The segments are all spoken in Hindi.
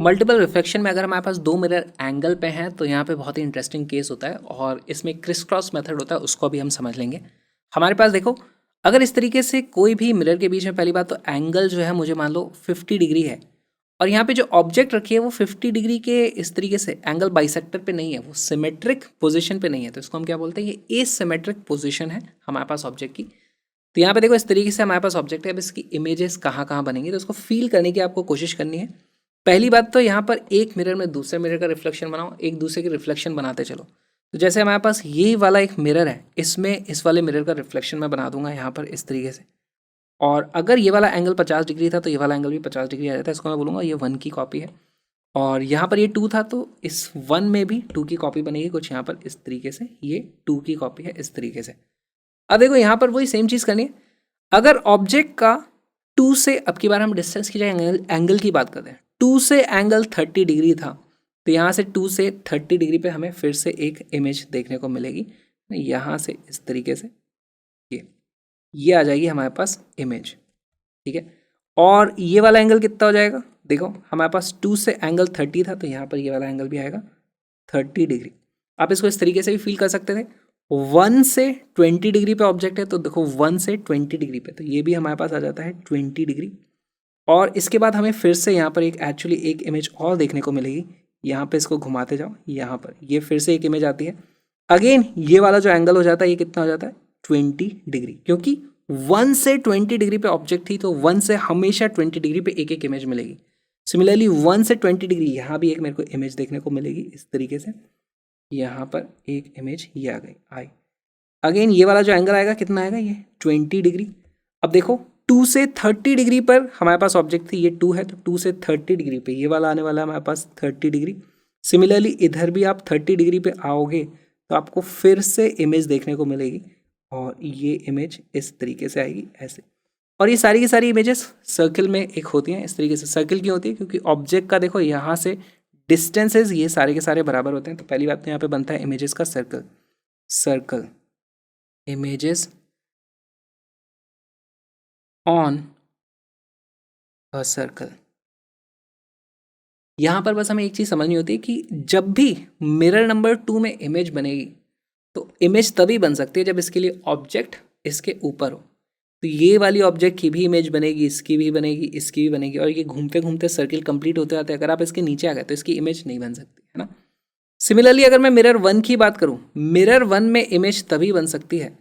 मल्टीपल रिफ्लेक्शन में अगर हमारे पास दो मिरर एंगल पे हैं तो यहाँ पे बहुत ही इंटरेस्टिंग केस होता है और इसमें क्रिस क्रॉस मेथड होता है, उसको भी हम समझ लेंगे। हमारे पास देखो, अगर इस तरीके से कोई भी मिरर के बीच में, पहली बात तो एंगल जो है मुझे मान लो 50 डिग्री है और यहाँ पे जो ऑब्जेक्ट रखी है वो 50 डिग्री के इस तरीके से एंगल बाइसेक्टर पे नहीं है, वो सिमेट्रिक पोजीशन पे नहीं है, तो इसको हम क्या बोलते हैं, ये एसिमेट्रिक पोजीशन है हमारे पास ऑब्जेक्ट की। तो यहाँ पे देखो इस तरीके से हमारे पास ऑब्जेक्ट है, अब इसकी इमेजेस कहाँ कहाँ बनेंगी तो उसको फील करने की आपको कोशिश करनी है। पहली बात तो यहाँ पर एक मिरर में दूसरे मिरर का रिफ्लेक्शन बनाओ, एक दूसरे की रिफ्लेक्शन बनाते चलो। तो जैसे हमारे पास ये वाला एक मिरर है, इसमें इस वाले मिरर का रिफ्लेक्शन मैं बना दूंगा यहाँ पर इस तरीके से, और अगर ये वाला एंगल 50 डिग्री था तो ये वाला एंगल भी 50 डिग्री आ जाता है। इसको मैं बोलूँगा ये 1 की कॉपी है, और यहाँ पर ये 2 था तो इस 1 में भी 2 की कॉपी बनेगी कुछ यहाँ पर इस तरीके से, ये 2 की कॉपी है इस तरीके से। अब देखो यहाँ पर वही सेम चीज़ करनी है। अगर ऑब्जेक्ट का 2 से, अब की बार हम डिस्टेंस की जगह एंगल की बात करते हैं, 2 से एंगल 30 डिग्री था तो यहाँ से 2 से 30 डिग्री पे हमें फिर से एक इमेज देखने को मिलेगी, यहाँ से इस तरीके से ये आ जाएगी हमारे पास इमेज, ठीक है। और ये वाला एंगल कितना हो जाएगा, देखो हमारे पास 2 से एंगल 30 था तो यहाँ पर ये वाला एंगल भी आएगा 30 डिग्री। आप इसको इस तरीके से भी फील कर सकते थे। 1 से 20 डिग्री पे ऑब्जेक्ट है तो देखो 1 से 20 डिग्री पे, तो ये भी हमारे पास आ जाता है 20 डिग्री। और इसके बाद हमें फिर से यहाँ पर एक्चुअली एक इमेज और देखने को मिलेगी, यहाँ पे इसको घुमाते जाओ, यहाँ पर ये फिर से एक इमेज आती है। अगेन ये वाला जो एंगल हो जाता है ये कितना हो जाता है 20 डिग्री, क्योंकि 1 से 20 डिग्री पे ऑब्जेक्ट थी तो 1 से हमेशा 20 डिग्री पे एक एक इमेज मिलेगी। सिमिलरली 1 से 20 डिग्री यहाँ भी एक मेरे को इमेज देखने को मिलेगी इस तरीके से, यहाँ पर एक इमेज ये आ गई आई। अगेन ये वाला जो एंगल आएगा कितना आएगा, ये 20 डिग्री। अब देखो 2 से 30 डिग्री पर हमारे पास ऑब्जेक्ट थी, ये 2 है तो 2 से 30 डिग्री पे ये वाला आने वाला है हमारे पास 30 डिग्री। सिमिलरली इधर भी आप 30 डिग्री पे आओगे तो आपको फिर से इमेज देखने को मिलेगी और ये इमेज इस तरीके से आएगी ऐसे। और ये सारी की सारी इमेजेस सर्किल में एक होती हैं इस तरीके से। सर्किल क्यों होती है, क्योंकि ऑब्जेक्ट का देखो यहाँ से डिस्टेंसेस ये सारे के सारे बराबर होते हैं। तो पहली बात तो यहाँ पे बनता है इमेजेस का circle, circle images on a circle. यहाँ पर बस हमें एक चीज़ समझनी होती है कि जब भी मिरर नंबर 2 में इमेज बनेगी तो इमेज तभी बन सकती है जब इसके लिए ऑब्जेक्ट इसके ऊपर हो। तो ये वाली ऑब्जेक्ट की भी इमेज बनेगी, इसकी भी बनेगी, इसकी भी बनेगी, और ये घूमते घूमते सर्किल कंप्लीट होते आते हैं। अगर आप इसके नीचे आ गए तो इसकी इमेज नहीं बन सकती है ना। सिमिलरली अगर मैं मिरर 1 की बात करूँ, मिरर 1 में इमेज तभी बन सकती है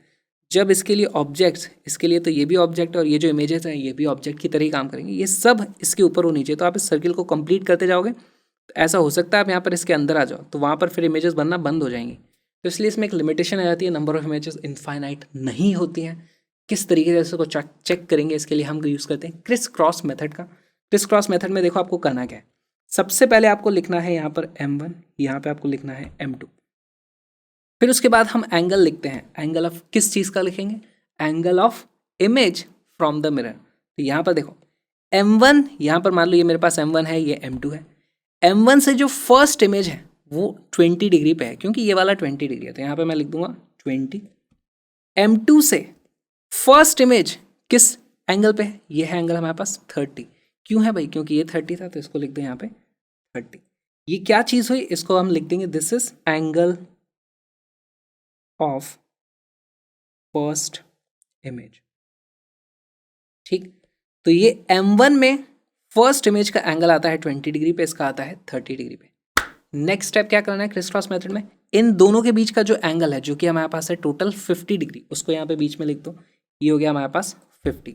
जब इसके लिए ऑब्जेक्ट्स, इसके लिए तो ये भी ऑब्जेक्ट और ये जो इमेजेस हैं ये भी ऑब्जेक्ट की तरह ही काम करेंगे, ये सब इसके ऊपर होनी चाहिए। तो आप इस सर्किल को कंप्लीट करते जाओगे तो ऐसा हो सकता है आप यहाँ पर इसके अंदर आ जाओ तो वहाँ पर फिर इमेजेस बनना बंद हो जाएंगी। तो इसलिए इसमें एक लिमिटेशन आ जाती है, नंबर ऑफ इमेजेस इनफाइनाइट नहीं होती हैं। किस तरीके से इसको चेक करेंगे, इसके लिए हम यूज़ करते हैं क्रिस क्रॉस मेथड का। क्रिस क्रॉस मेथड में देखो आपको करना क्या है, सबसे पहले आपको लिखना है यहाँ पर M1, यहाँ पे आपको लिखना है M2। फिर उसके बाद हम एंगल लिखते हैं। एंगल ऑफ किस चीज़ का लिखेंगे, angle of image from the mirror. तो यहाँ पर देखो M1, यहाँ पर मान लो ये मेरे पास M1 है, ये M2 है। M1 से जो फर्स्ट इमेज है वो 20 डिग्री पे है, क्योंकि ये वाला 20 डिग्री है तो यहाँ पे मैं लिख दूंगा 20। M2 से फर्स्ट इमेज किस एंगल पे है, ये है एंगल हमारे पास 30। क्यों है भाई, क्योंकि ये 30 था तो इसको लिख दें यहाँ पे 30। ये क्या चीज़ हुई, इसको हम लिख देंगे this is angle of first image, ठीक। तो ये M1 में फर्स्ट इमेज का एंगल आता है 20 डिग्री पे, इसका आता है 30 डिग्री पे। नेक्स्ट स्टेप क्या करना है क्रिस क्रॉस मेथड में, इन दोनों के बीच का जो एंगल है जो कि हमारे पास है टोटल 50 डिग्री, उसको यहाँ पे बीच में लिख दो, ये हो गया हमारे पास 50।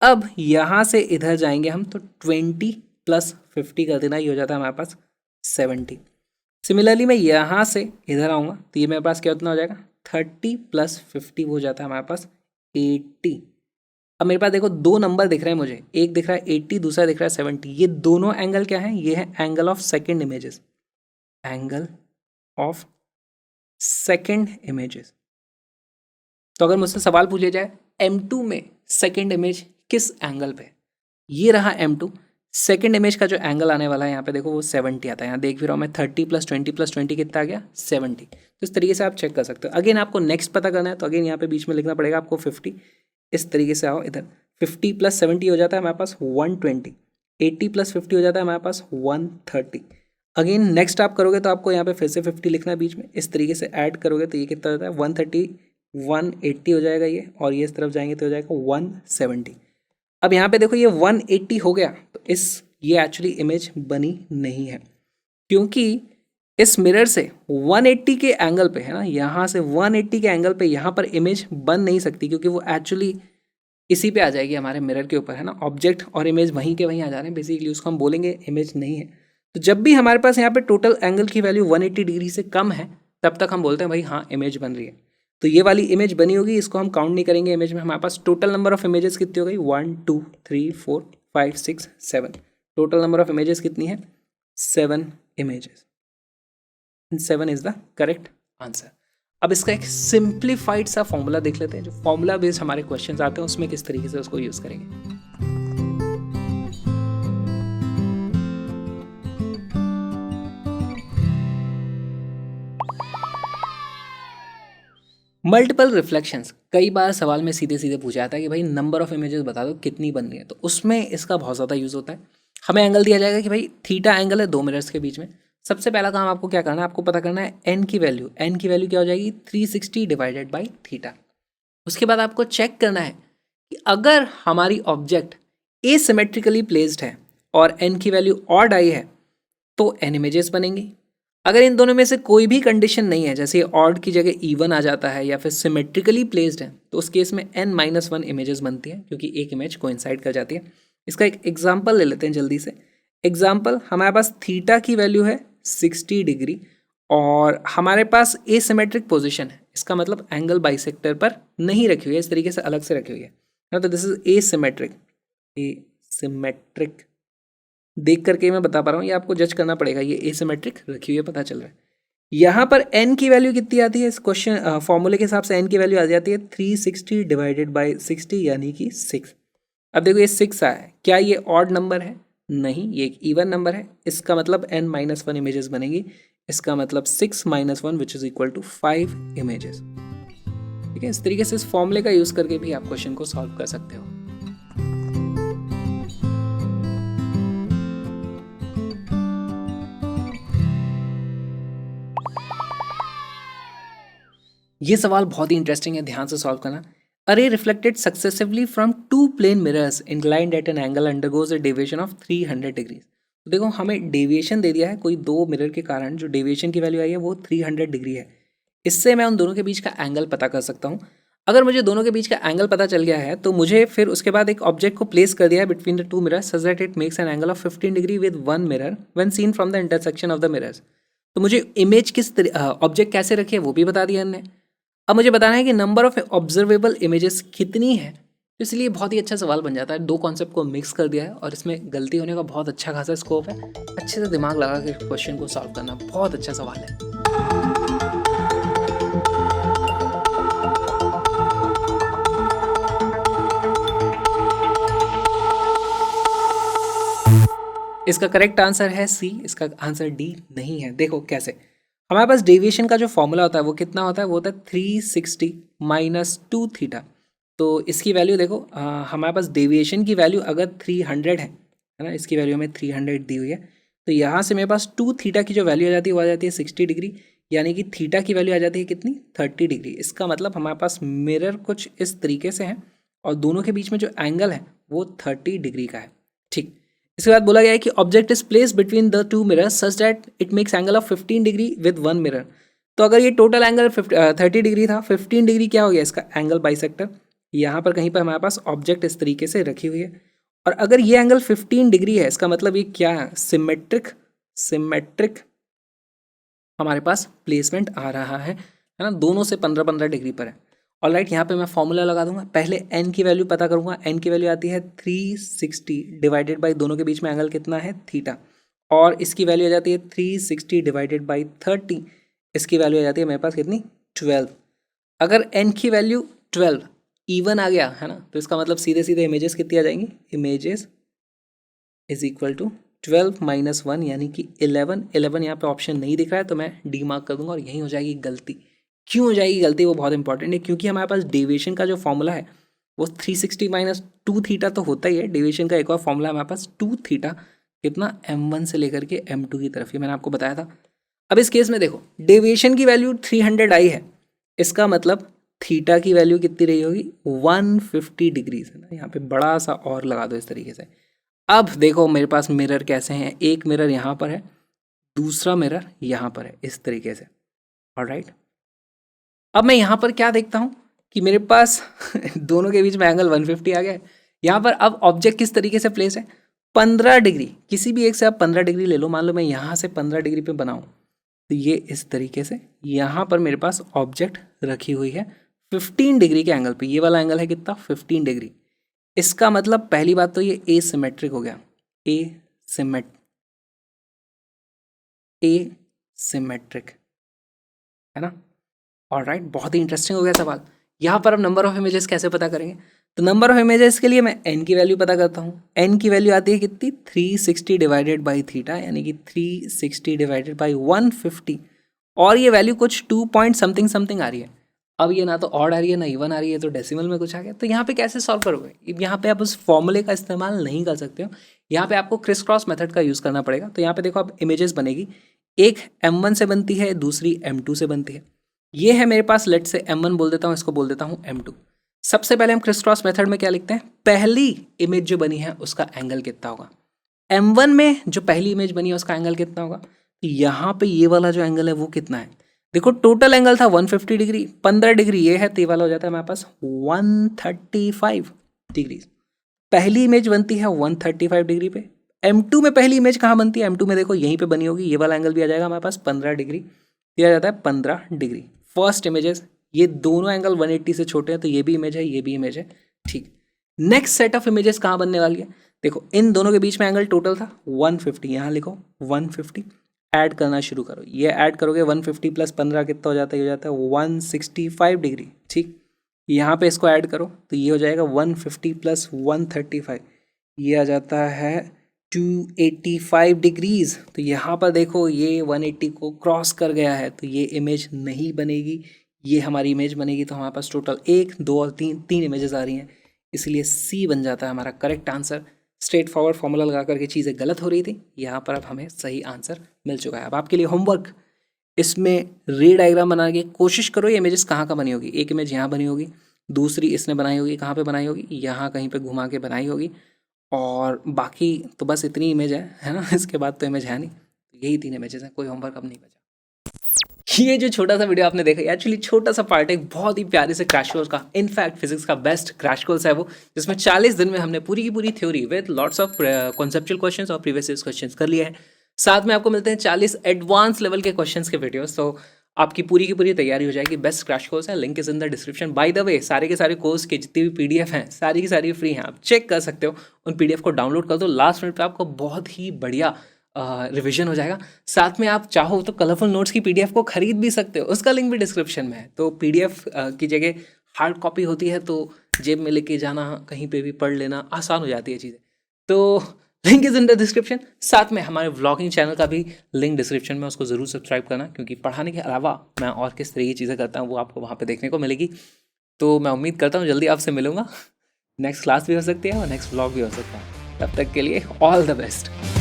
अब यहाँ से इधर जाएंगे हम तो 20 + 50 कर देना, ये हो जाता है हमारे पास 70। सिमिलरली मैं यहाँ से इधर आऊँगा तो ये मेरे पास क्या उतना हो जाएगा 30 + 50 हो जाता है हमारे पास 80। अब मेरे पास देखो दो नंबर दिख रहे हैं मुझे, एक दिख रहा है 80, दूसरा दिख रहा है 70। ये दोनों एंगल क्या है, ये है angle of second images, angle of second images. तो अगर मुझसे सवाल पूछा जाए M2 में सेकेंड इमेज किस एंगल पे, ये रहा M2। सेकेंड इमेज का जो एंगल आने वाला है यहाँ पे देखो वो 70 आता है। यहाँ देख भी रहा हूँ मैं 30 + 20 + 20 कितना आ गया 70। तो इस तरीके से आप चेक कर सकते हो। अगेन आपको नेक्स्ट पता करना है तो अगेन यहाँ पे बीच में लिखना पड़ेगा आपको 50। इस तरीके से आओ इधर 50 + 70 हो जाता है हमारे पास 120, 80 + 50 हो जाता है हमारे पास 130। अगेन नेक्स्ट आप करोगे तो आपको यहाँ पे फिर से 50 लिखना है बीच में, इस तरीके से ऐड करोगे तो ये कितना होता है 130, 180 हो जाएगा ये, और ये इस तरफ जाएंगे तो हो जाएगा 170। अब यहाँ पे देखो ये 180 हो गया, तो ये एक्चुअली इमेज बनी नहीं है, क्योंकि इस मिरर से 180 के एंगल पे है ना, यहाँ से 180 के एंगल पे यहाँ पर इमेज बन नहीं सकती, क्योंकि वो एक्चुअली इसी पे आ जाएगी हमारे मिरर के ऊपर, है ना। ऑब्जेक्ट और इमेज वहीं के वहीं आ जा रहे हैं बेसिकली, उसको हम बोलेंगे इमेज नहीं है। तो जब भी हमारे पास यहाँ पे टोटल एंगल की वैल्यू 180 डिग्री से कम है, तब तक हम बोलते हैं भाई हाँ इमेज बन रही है। तो ये वाली इमेज बनी होगी, इसको हम काउंट नहीं करेंगे इमेज में। हमारे पास टोटल नंबर ऑफ इमेजेस कितनी हो गई, 1 2 3 4 5 6 7, टोटल नंबर ऑफ इमेजेस कितनी है, 7 images. 7 is the correct answer. अब इसका एक सिंप्लीफाइड सा फॉर्मूला देख लेते हैं, जो फॉर्मूला बेस्ड हमारे क्वेश्चंस आते हैं उसमें किस तरीके से उसको यूज करेंगे। मल्टीपल रिफ्लेक्शंस, कई बार सवाल में सीधे सीधे पूछा जाता है कि भाई नंबर ऑफ इमेजेस बता दो कितनी बन रही है, तो उसमें इसका बहुत ज़्यादा यूज़ होता है। हमें एंगल दिया जाएगा कि भाई थीटा एंगल है दो मिरर्स के बीच में। सबसे पहला काम आपको क्या करना है, आपको पता करना है एन की वैल्यू। एन की वैल्यू क्या हो जाएगी, 360 डिवाइडेड बाई थीटा। उसके बाद आपको चेक करना है कि अगर हमारी ऑब्जेक्ट एसिमेट्रिकली प्लेस्ड है और एन की वैल्यू ऑड आई है तो एन इमेजेस बनेंगी। अगर इन दोनों में से कोई भी कंडीशन नहीं है, जैसे ऑड की जगह इवन आ जाता है या फिर सिमेट्रिकली प्लेस्ड है, तो उस केस में n-1 इमेजेस बनती हैं, क्योंकि एक इमेज कोइंसाइड कर जाती है। इसका एक एग्जांपल ले लेते हैं जल्दी से। एग्जांपल, हमारे पास थीटा की वैल्यू है 60 डिग्री और हमारे पास एसिमेट्रिक पोजिशन है, इसका मतलब एंगल बाइसेक्टर पर नहीं रखी हुई है, इस तरीके से अलग से रखी हुई है। तो दिस इज एसिमेट्रिक। एसिमेट्रिक देख करके मैं बता पा रहा हूँ, ये आपको जज करना पड़ेगा, ये एसिमेट्रिक रखी हुई है, पता चल रहा है। यहाँ पर n की वैल्यू कितनी आती है, इस क्वेश्चन फॉर्मूले के हिसाब से n की वैल्यू आ जाती है 360 डिवाइडेड बाई 60 यानी कि 6। अब देखो ये 6 आया है, क्या ये ऑड नंबर है, नहीं, ये एक इवन नंबर है, इसका मतलब n-1 इमेजेस बनेगी, इसका मतलब 6-1 which is equal to 5 images. ठीक है, इस तरीके से इस फॉर्मूले का यूज करके भी आप क्वेश्चन को सॉल्व कर सकते हो। ये सवाल बहुत ही इंटरेस्टिंग है, ध्यान से सॉल्व करना। A ray reflected successively from two plane mirrors inclined at an angle undergoes a deviation of 300 degrees. तो देखो हमें डेविएशन दे दिया है, कोई दो मिरर के कारण जो डेविएशन की वैल्यू आई है वो 300 डिग्री है। इससे मैं उन दोनों के बीच का एंगल पता कर सकता हूँ। अगर मुझे दोनों के बीच का एंगल पता चल गया है तो मुझे फिर उसके बाद एक ऑब्जेक्ट को प्लेस कर दिया है between the two mirrors such that it makes an angle of 15 degree with one mirror when seen from the intersection of the mirrors. तो मुझे इमेज ऑब्जेक्ट कैसे रखे वो भी बता दिया हमने। अब मुझे बताना है कि नंबर ऑफ ऑब्जर्वेबल इमेजेस कितनी है, तो इसलिए बहुत ही अच्छा सवाल बन जाता है। दो कॉन्सेप्ट को मिक्स कर दिया है और इसमें गलती होने का बहुत अच्छा खासा स्कोप है। अच्छे से दिमाग लगा के क्वेश्चन को सॉल्व करना, बहुत अच्छा सवाल है। इसका करेक्ट आंसर है सी, इसका आंसर डी नहीं है। देखो कैसे, हमारे पास डेविएशन का जो फॉर्मूला होता है वो कितना होता है, वो होता है 360 माइनस 2 थीटा। तो इसकी वैल्यू देखो, हमारे पास डेविएशन की वैल्यू अगर 300 है ना, इसकी वैल्यू हमें 300 दी हुई है, तो यहाँ से मेरे पास 2 थीटा की जो वैल्यू आ जाती है वो आ जाती है 60 डिग्री, यानी कि थीटा की वैल्यू आ जाती है कितनी, 30 डिग्री। इसका मतलब हमारे पास मिरर कुछ इस तरीके से है और दोनों के बीच में जो एंगल है वो 30 डिग्री का है। ठीक, इसके बाद बोला गया है कि object is place between the two mirrors such that it makes angle of 15 degree with one mirror. तो अगर ये टोटल एंगल 30 डिग्री था, 15 डिग्री क्या हो गया इसका एंगल बाइसेक्टर। यहाँ पर कहीं पर हमारे पास ऑब्जेक्ट इस तरीके से रखी हुई है और अगर ये एंगल 15 डिग्री है, इसका मतलब ये क्या है, सिमेट्रिक हमारे पास प्लेसमेंट आ रहा है ना, दोनों से 15-15 डिग्री पर है। ऑलराइट, यहाँ पे मैं फॉर्मूला लगा दूंगा, पहले n की वैल्यू पता करूंगा। n की वैल्यू आती है 360 डिवाइडेड बाई दोनों के बीच में एंगल कितना है, थीटा, और इसकी वैल्यू आ जाती है 360 डिवाइडेड बाई 30, इसकी वैल्यू आ जाती है मेरे पास कितनी, 12। अगर n की वैल्यू 12 इवन आ गया है ना, तो इसका मतलब सीधे सीधे इमेजेस कितनी आ जाएंगी, images is equal to 12 minus 1 यानी कि 11 यहाँ पे ऑप्शन नहीं दिख रहा है तो मैं डी मार्क कर दूंगा और यही हो जाएगी गलती। क्यों हो जाएगी गलती, वो बहुत इंपॉर्टेंट है, क्योंकि हमारे पास डेविएशन का जो फॉर्मूला है वो 360 माइनस 2 थीटा तो होता ही है। डेविएशन का एक और फॉर्मूला है हमारे पास 2 थीटा कितना m1 से लेकर के m2 की तरफ, ये मैंने आपको बताया था। अब इस केस में देखो डेविएशन की वैल्यू 300 आई है, इसका मतलब थीटा की वैल्यू कितनी रही होगी 150 डिग्रीज है ना। यहाँ पे बड़ा सा और लगा दो इस तरीके से। अब देखो मेरे पास मिरर कैसे हैं, एक मिरर यहाँ पर है, दूसरा मिरर यहाँ पर है, इस तरीके से। ऑलराइट, अब मैं यहाँ पर क्या देखता हूँ कि मेरे पास दोनों के बीच में एंगल 150 आ गया है। यहाँ पर अब ऑब्जेक्ट किस तरीके से प्लेस है, 15 डिग्री, किसी भी एक से आप 15 डिग्री ले लो। मान लो मैं यहाँ से 15 डिग्री पे बनाऊँ तो ये इस तरीके से यहाँ पर मेरे पास ऑब्जेक्ट रखी हुई है 15 डिग्री के एंगल पे। ये वाला एंगल है कितना 15 डिग्री। इसका मतलब पहली बात तो ये एसिमेट्रिक हो गया, एसिमेट्रिक है ना। ऑलराइट, बहुत ही इंटरेस्टिंग हो गया सवाल। यहाँ पर अब नंबर ऑफ इमेजेस कैसे पता करेंगे, तो नंबर ऑफ इमेजेस के लिए मैं n की वैल्यू पता करता हूँ। n की वैल्यू आती है कितनी 360 डिवाइडेड बाई थीटा, यानी कि 360 डिवाइडेड बाई 150, और ये वैल्यू कुछ 2 पॉइंट समथिंग समथिंग आ रही है। अब ये ना तो ऑड आ रही है ना इवन आ रही है, तो डेसिमल में कुछ आ गया। तो यहाँ पे कैसे सॉल्व करोगे, यहाँ पे आप उस फॉर्मूले का इस्तेमाल नहीं कर सकते हो, यहाँ पे आपको क्रिस क्रॉस मेथड का यूज़ करना पड़ेगा। तो यहाँ पे देखो अब इमेजेस बनेगी, एक m1 से बनती है, दूसरी m2 से बनती है। ये है मेरे पास, लेट से m1 बोल देता हूँ, इसको बोल देता हूँ m2। सबसे पहले हम क्रिस क्रॉस मेथड में क्या लिखते हैं, पहली इमेज जो बनी है उसका एंगल कितना होगा। m1 में जो पहली इमेज बनी है उसका एंगल कितना होगा, तो यहाँ पे ये वाला जो एंगल है वो कितना है, देखो टोटल एंगल था 150 डिग्री, 15 डिग्री ये है, तो ये वाला हो जाता है हमारे पास 135 डिग्री। पहली इमेज बनती है 135 डिग्री पे। m2 में पहली इमेज कहाँ बनती है, m2 में देखो यहीं पे बनी होगी, ये वाला एंगल भी आ जाएगा हमारे पास 15 डिग्री, दिया जाता है 15 डिग्री। फर्स्ट इमेजेस, ये दोनों एंगल 180 से छोटे हैं, तो ये भी इमेज है, ये भी इमेज है, ठीक। नेक्स्ट सेट ऑफ इमेजेस कहाँ बनने वाली है, देखो इन दोनों के बीच में एंगल टोटल था 150, यहाँ लिखो 150, ऐड करना शुरू करो। ये ऐड करोगे 150 प्लस 15 कितना हो जाता है, ये हो जाता है 165 डिग्री, ठीक। यहाँ पे इसको ऐड करो तो ये हो जाएगा 150 प्लस 135, ये आ जाता है 285 डिग्रीज। तो यहाँ पर देखो ये 180 को क्रॉस कर गया है, तो ये इमेज नहीं बनेगी, ये हमारी इमेज बनेगी। तो हमारे पास टोटल 1 2 और 3 इमेजेस आ रही हैं, इसलिए सी बन जाता है हमारा correct answer. Straight forward formula लगा करके चीज़ें गलत हो रही थी, यहाँ पर अब हमें सही आंसर मिल चुका है। अब आपके लिए होमवर्क, इसमें रे डायग्राम बना के कोशिश करो ये इमेजेस कहाँ का बनी होगी। एक इमेज यहाँ बनी होगी, दूसरी इसने बनाई होगी, कहाँ पे बनाई होगी, यहाँ कहीं पे घुमा के बनाई होगी, और बाकी तो बस इतनी इमेज है ना। इसके बाद तो इमेज है नहीं, यही 3 इमेजेस हैं, कोई होमवर्क अब नहीं बचा। ये जो छोटा सा वीडियो आपने देखा, एक्चुअली छोटा सा पार्ट है बहुत ही प्यारे से क्रैश कोर्स का, इनफैक्ट फिजिक्स का बेस्ट क्रैश कोर्स है वो, जिसमें 40 दिन में हमने पूरी की पूरी theory with lots of conceptual questions और प्रीवियस ईयर क्वेश्चंस कर लिए हैं। साथ में आपको मिलते हैं 40 एडवांस लेवल के क्वेश्चंस के वीडियोस, तो आपकी पूरी की पूरी तैयारी हो जाएगी। बेस्ट क्रैश कोर्स है, link is in the description. By the way सारे के सारे कोर्स के जितनी भी पीडीएफ हैं सारी की सारी फ्री हैं, आप चेक कर सकते हो, उन पीडीएफ को डाउनलोड कर दो। लास्ट मिनट पे आपको बहुत ही बढ़िया रिवीजन हो जाएगा। साथ में आप चाहो तो कलरफुल नोट्स की पीडीएफ को खरीद भी सकते हो, उसका लिंक भी डिस्क्रिप्शन में है। तो पीडीएफ की जगह हार्ड कॉपी होती है, तो जेब में लेके जाना, कहीं पे भी पढ़ लेना आसान हो जाती है चीज़ें। तो link is in the description. साथ में हमारे व्लॉगिंग चैनल का भी लिंक डिस्क्रिप्शन में, उसको ज़रूर सब्सक्राइब करना, क्योंकि पढ़ाने के अलावा मैं और किस तरह की चीज़ें करता हूँ वो आपको वहाँ पे देखने को मिलेगी। तो मैं उम्मीद करता हूँ जल्दी आपसे मिलूंगा। नेक्स्ट क्लास भी हो सकती है और नेक्स्ट व्लॉग भी हो सकता है। तब तक के लिए ऑल द बेस्ट।